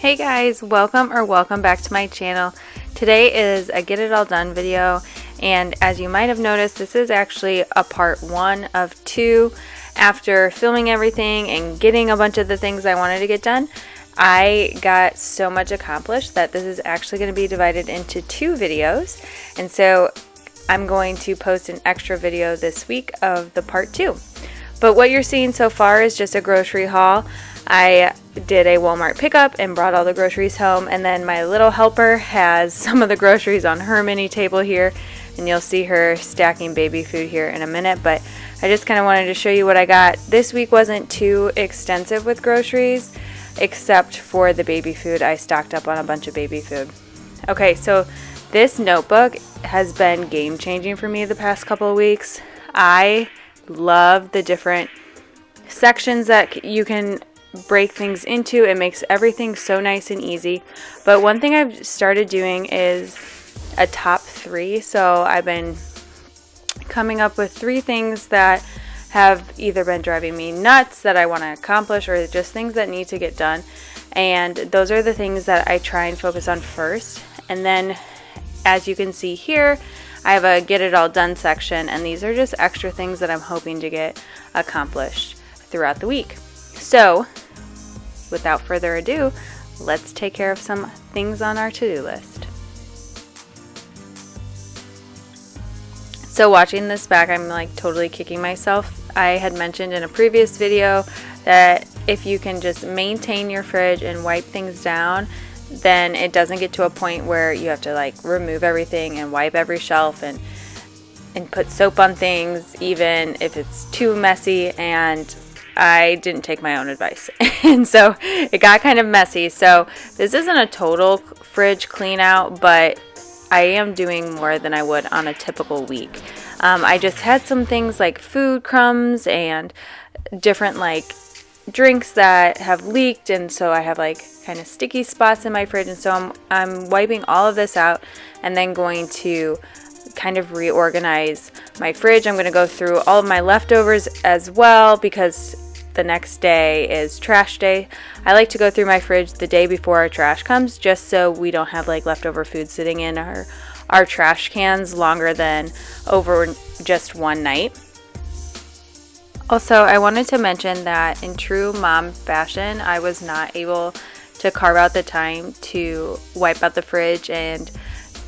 Hey guys, welcome back to my channel. Today is a get it all done video, and as you might have noticed, this is actually a part 1 of 2. After filming everything and getting a bunch of the things I wanted to get done, I got so much accomplished that this is actually going to be divided into 2 videos, and so I'm going to post an extra video this week of the part 2. But what you're seeing so far is just a grocery haul. I did a Walmart pickup and brought all the groceries home, and then my little helper has some of the groceries on her mini table here, and you'll see her stacking baby food here in a minute. But I just kind of wanted to show you what I got. This week wasn't too extensive with groceries, except for the baby food. I stocked up on a bunch of baby food. Okay, so this notebook has been game changing for me the past couple of weeks. I love the different sections that you can break things into. It makes everything so nice and easy. But one thing I've started doing is a top 3. So I've been coming up with 3 things that have either been driving me nuts that I want to accomplish, or just things that need to get done. And those are the things that I try and focus on first. And then, as you can see here, I have a get it all done section, and these are just extra things that I'm hoping to get accomplished throughout the week. So, without further ado, let's take care of some things on our to-do list. So watching this back, I'm like totally kicking myself. I had mentioned in a previous video that if you can just maintain your fridge and wipe things down, then it doesn't get to a point where you have to like remove everything and wipe every shelf and put soap on things, even if it's too messy. And I didn't take my own advice, and so it got kind of messy. So this isn't a total fridge clean out, but I am doing more than I would on a typical week. I just had some things like food crumbs and different like drinks that have leaked, and so I have like kind of sticky spots in my fridge, and so I'm wiping all of this out and then going to kind of reorganize my fridge. I'm going to go through all of my leftovers as well, because the next day is trash day. I like to go through my fridge the day before our trash comes, just so we don't have like leftover food sitting in our trash cans longer than over just one night. Also, I wanted to mention that in true mom fashion, I was not able to carve out the time to wipe out the fridge and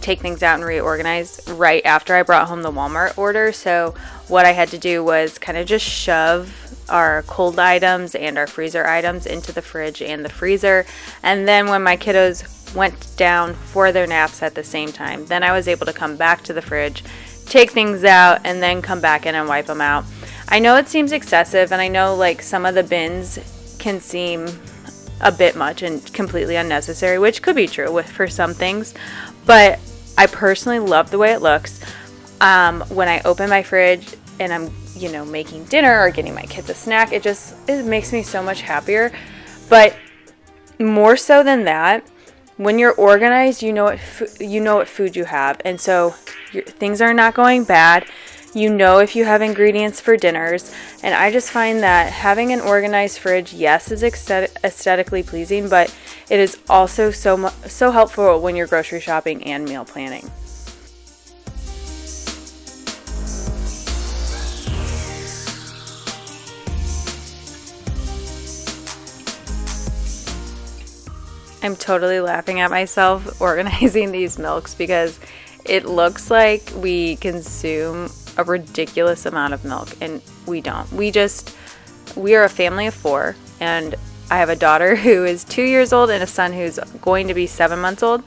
take things out and reorganize right after I brought home the Walmart order. So what I had to do was kind of just shove our cold items and our freezer items into the fridge and the freezer, and then when my kiddos went down for their naps at the same time, then I was able to come back to the fridge, take things out, and then come back in and wipe them out. I know it seems excessive, and I know like some of the bins can seem a bit much and completely unnecessary, which could be true for some things, but I personally love the way it looks. When I open my fridge and I'm making dinner or getting my kids a snack, it makes me so much happier. But more so than that, when you're organized, you know what food you have, and so things are not going bad. You know if you have ingredients for dinners, and I just find that having an organized fridge, yes, is aesthetically pleasing, but it is also so helpful when you're grocery shopping and meal planning. I'm totally laughing at myself organizing these milks, because it looks like we consume a ridiculous amount of milk, and we don't. We are a family of 4, and I have a daughter who is 2 years old and a son who's going to be 7 months old,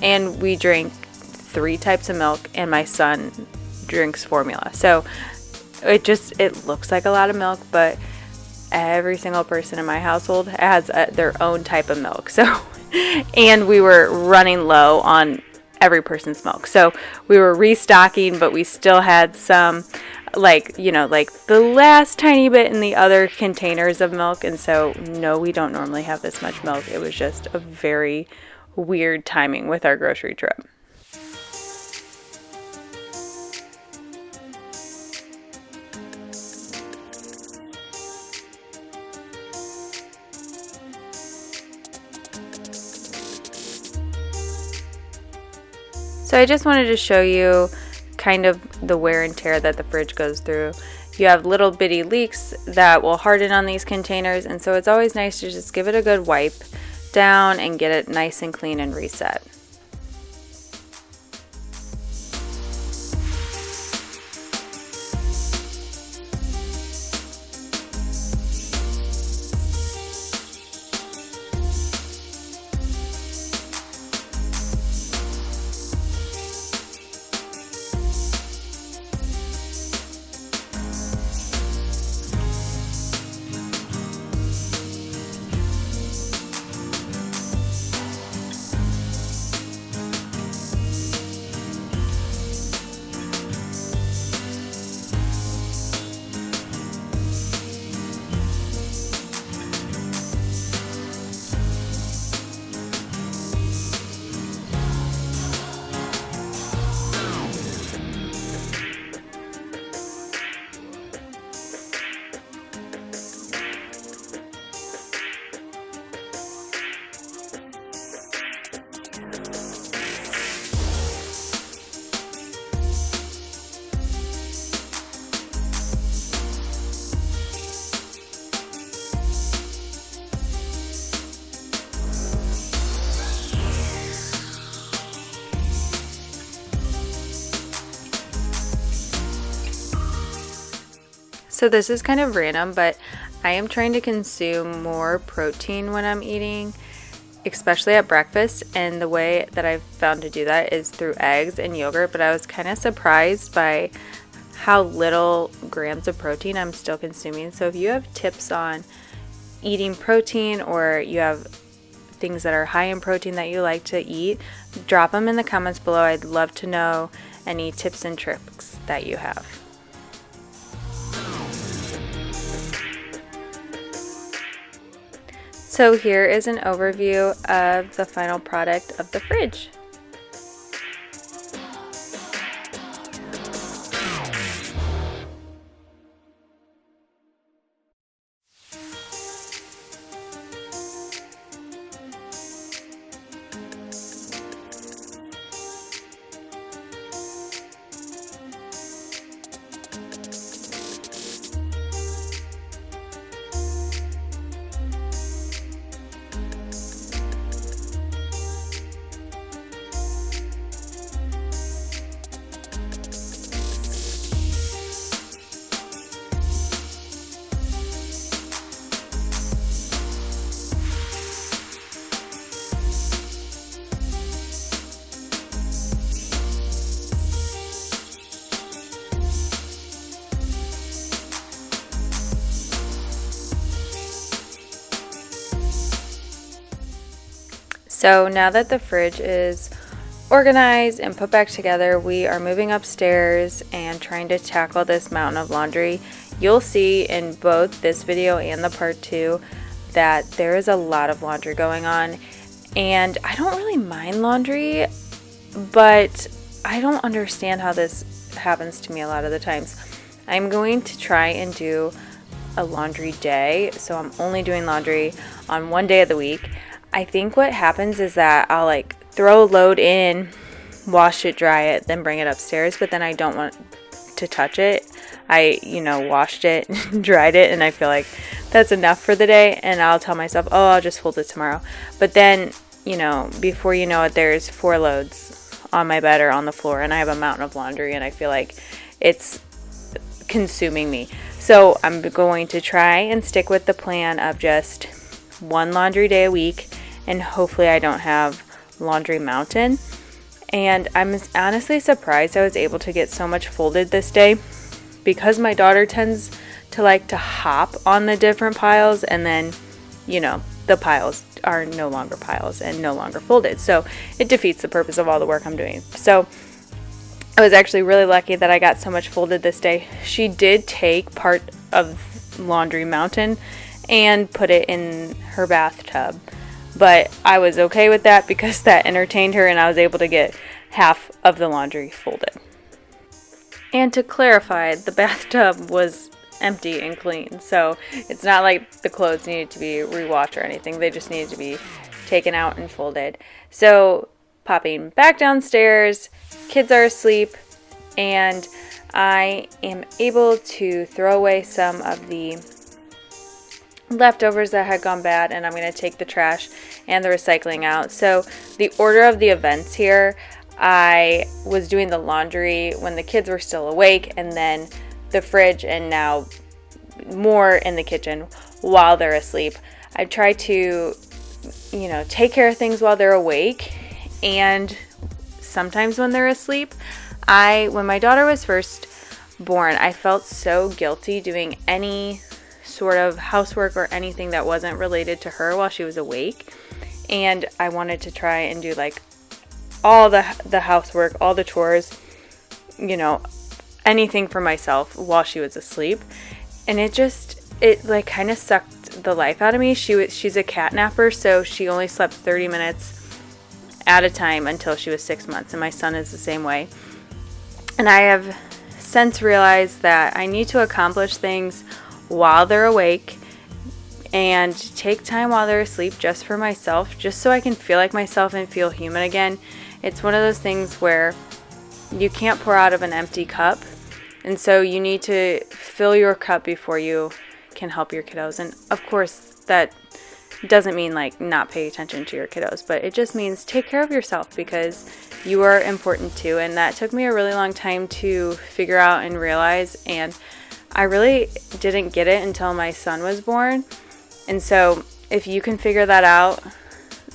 and we drink 3 types of milk, and my son drinks formula. So it looks like a lot of milk, but every single person in my household has their own type of milk. So and we were running low on every person's milk, so we were restocking, but we still had some like the last tiny bit in the other containers of milk, and so no, we don't normally have this much milk. It was just a very weird timing with our grocery trip. So I just wanted to show you kind of the wear and tear that the fridge goes through. You have little bitty leaks that will harden on these containers, and so it's always nice to just give it a good wipe down and get it nice and clean and reset. So this is kind of random, but I am trying to consume more protein when I'm eating, especially at breakfast, and the way that I've found to do that is through eggs and yogurt, but I was kind of surprised by how little grams of protein I'm still consuming. So if you have tips on eating protein, or you have things that are high in protein that you like to eat, drop them in the comments below. I'd love to know any tips and tricks that you have. So here is an overview of the final product of the fridge. So now that the fridge is organized and put back together, we are moving upstairs and trying to tackle this mountain of laundry. You'll see in both this video and the part 2 that there is a lot of laundry going on, and I don't really mind laundry, but I don't understand how this happens to me a lot of the times. I'm going to try and do a laundry day, so I'm only doing laundry on one day of the week. I think what happens is that I'll like throw a load in, wash it, dry it, then bring it upstairs, but then I don't want to touch it. I, washed it, dried it, and I feel like that's enough for the day, and I'll tell myself, oh, I'll just fold it tomorrow. But then, before you know it, there's 4 loads on my bed or on the floor, and I have a mountain of laundry, and I feel like it's consuming me. So I'm going to try and stick with the plan of just one laundry day a week, and hopefully I don't have laundry mountain. And I'm honestly surprised I was able to get so much folded this day, because my daughter tends to like to hop on the different piles, and then the piles are no longer piles and no longer folded, so it defeats the purpose of all the work I'm doing. So I was actually really lucky that I got so much folded this day. She did take part of laundry mountain and put it in her bathtub, but I was okay with that because that entertained her, and I was able to get half of the laundry folded. And to clarify, the bathtub was empty and clean, so it's not like the clothes needed to be rewashed or anything. They just needed to be taken out and folded. So popping back downstairs. Kids are asleep, and I am able to throw away some of the leftovers that had gone bad, and I'm going to take the trash and the recycling out. So the order of the events here, I was doing the laundry when the kids were still awake, and then the fridge, and now more in the kitchen while they're asleep. I try to, take care of things while they're awake, and sometimes when they're asleep. When my daughter was first born, I felt so guilty doing any sort of housework or anything that wasn't related to her while she was awake, and I wanted to try and do like all the housework, all the chores, anything for myself while she was asleep, and it like kind of sucked the life out of me. She's a cat napper, so she only slept 30 minutes at a time until she was 6 months, and my son is the same way. And I have since realized that I need to accomplish things while they're awake and take time while they're asleep just for myself, just so I can feel like myself and feel human again. It's one of those things where you can't pour out of an empty cup, and so you need to fill your cup before you can help your kiddos. And of course, that doesn't mean like not pay attention to your kiddos, but it just means take care of yourself, because you are important too. And that took me a really long time to figure out and realize, and I really didn't get it until my son was born. And so if you can figure that out,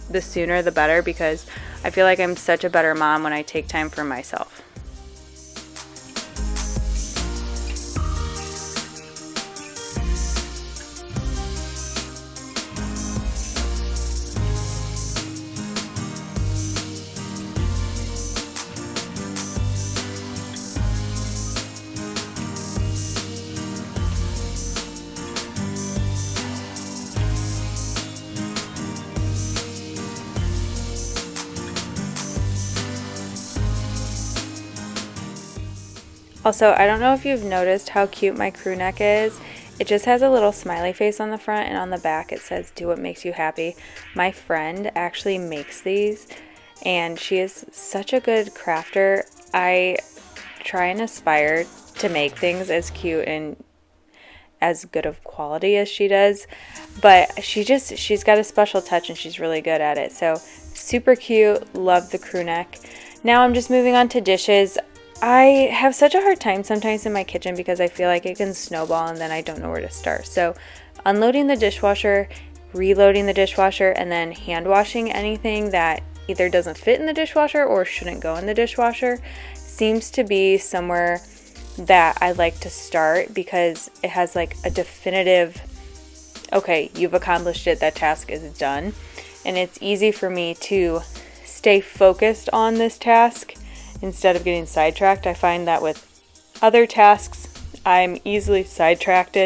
the sooner the better, because I feel like I'm such a better mom when I take time for myself. Also, I don't know if you've noticed how cute my crew neck is. It just has a little smiley face on the front, and on the back it says, "Do what makes you happy." My friend actually makes these, and she is such a good crafter. I try and aspire to make things as cute and as good of quality as she does, but she's got a special touch, and she's really good at it. So super cute, love the crew neck. Now I'm just moving on to dishes. I have such a hard time sometimes in my kitchen because I feel like it can snowball and then I don't know where to start. So unloading the dishwasher, reloading the dishwasher, and then hand washing anything that either doesn't fit in the dishwasher or shouldn't go in the dishwasher seems to be somewhere that I like to start, because it has like a definitive, okay, you've accomplished it, that task is done. And it's easy for me to stay focused on this task instead of getting sidetracked. I find that with other tasks, I'm easily sidetracked,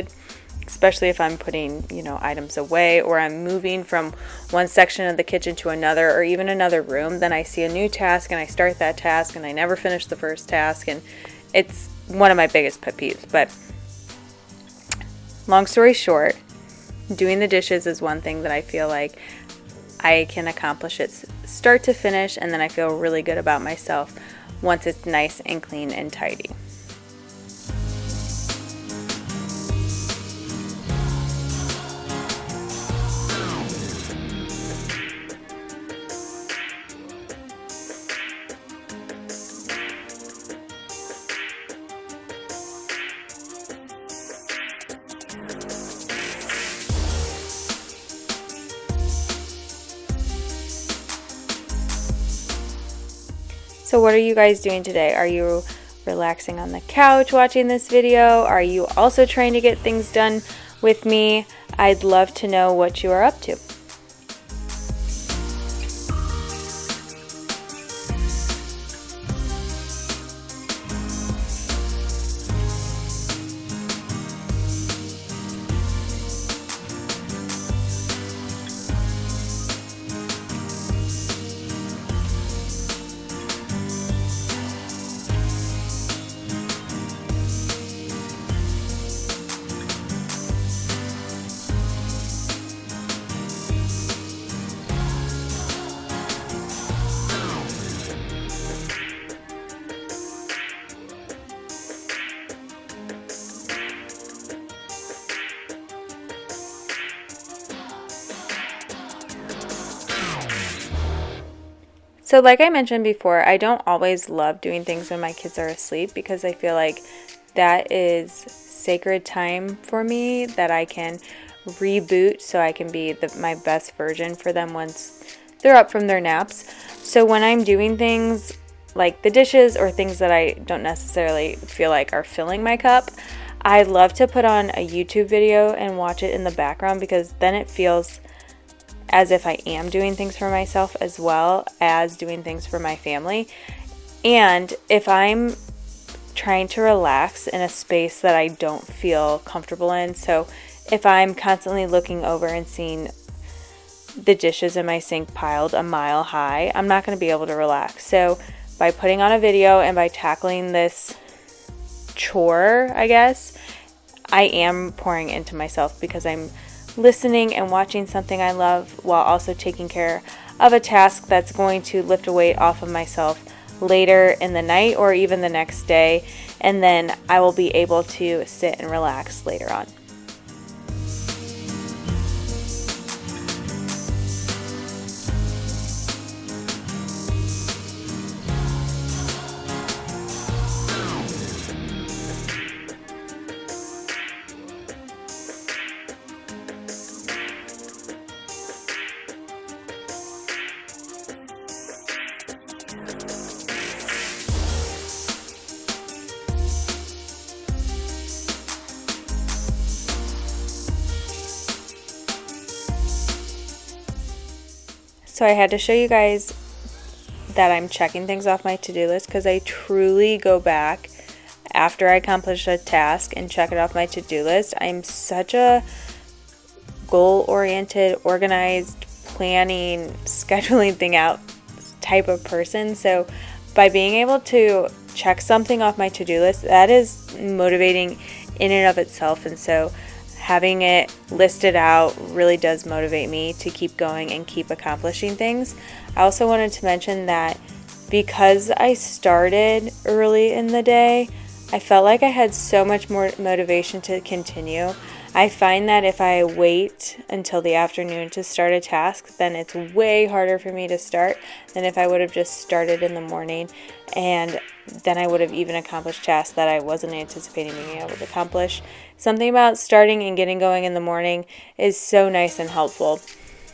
especially if I'm putting, items away, or I'm moving from one section of the kitchen to another, or even another room. Then I see a new task and I start that task and I never finish the first task, and it's one of my biggest pet peeves. But long story short, doing the dishes is one thing that I feel like I can accomplish it start to finish, and then I feel really good about myself once it's nice and clean and tidy. So what are you guys doing today? Are you relaxing on the couch watching this video? Are you also trying to get things done with me? I'd love to know what you are up to. So like I mentioned before, I don't always love doing things when my kids are asleep because I feel like that is sacred time for me that I can reboot so I can be my best version for them once they're up from their naps. So when I'm doing things like the dishes or things that I don't necessarily feel like are filling my cup, I love to put on a YouTube video and watch it in the background because then it feels as if I am doing things for myself as well as doing things for my family. And if I'm trying to relax in a space that I don't feel comfortable in, so if I'm constantly looking over and seeing the dishes in my sink piled a mile high, I'm not going to be able to relax. So by putting on a video and by tackling this chore, I guess, I am pouring into myself because I'm listening and watching something I love while also taking care of a task that's going to lift a weight off of myself later in the night or even the next day, and then I will be able to sit and relax later on. So I had to show you guys that I'm checking things off my to-do list because I truly go back after I accomplish a task and check it off my to-do list. I'm such a goal-oriented, organized, planning, scheduling thing out type of person. So by being able to check something off my to-do list, that is motivating in and of itself. And so having it listed out really does motivate me to keep going and keep accomplishing things. I also wanted to mention that because I started early in the day, I felt like I had so much more motivation to continue. I find that if I wait until the afternoon to start a task, then it's way harder for me to start than if I would have just started in the morning, and then I would have even accomplished tasks that I wasn't anticipating being able to accomplish. Something about starting and getting going in the morning is so nice and helpful.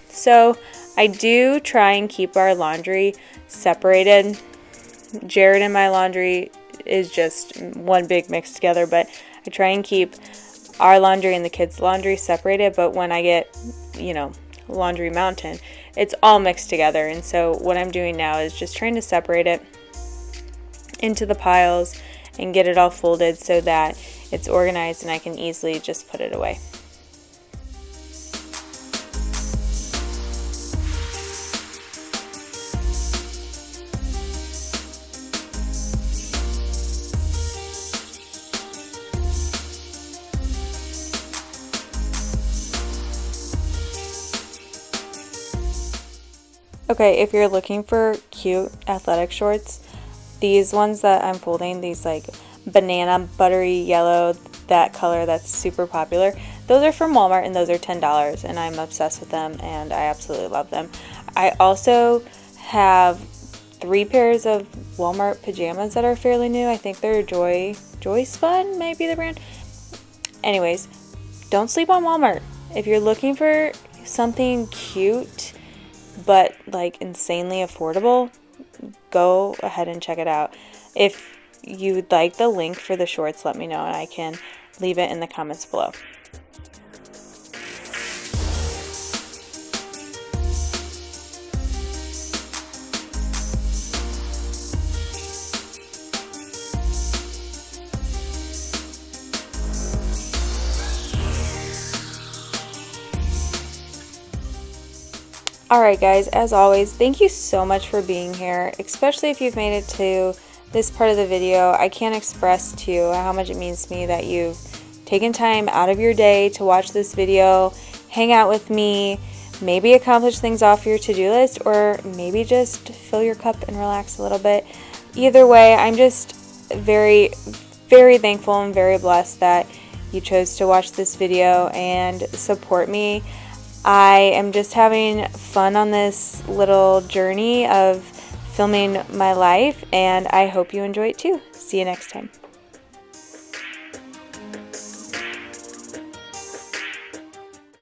So I do try and keep our laundry separated. Jared and my laundry is just one big mix together, but I try and keep our laundry and the kids' laundry separated. But when I get, laundry mountain, it's all mixed together. And so what I'm doing now is just trying to separate it into the piles and get it all folded so that it's organized and I can easily just put it away. Okay, if you're looking for cute athletic shorts, these ones that I'm folding, these like banana buttery yellow, that color that's super popular, those are from Walmart and those are $10 and I'm obsessed with them and I absolutely love them. I also have 3 pairs of Walmart pajamas that are fairly new. I think they're Joy's Fun might be the brand. Anyways, don't sleep on Walmart. If you're looking for something cute but like insanely affordable, go ahead and check it out. If you'd like the link for the shorts, let me know and I can leave it in the comments below. Alright guys, as always, thank you so much for being here, especially if you've made it to this part of the video. I can't express to you how much it means to me that you've taken time out of your day to watch this video, hang out with me, maybe accomplish things off your to-do list, or maybe just fill your cup and relax a little bit. Either way, I'm just very, very thankful and very blessed that you chose to watch this video and support me. I am just having fun on this little journey of filming my life, and I hope you enjoy it too. See you next time.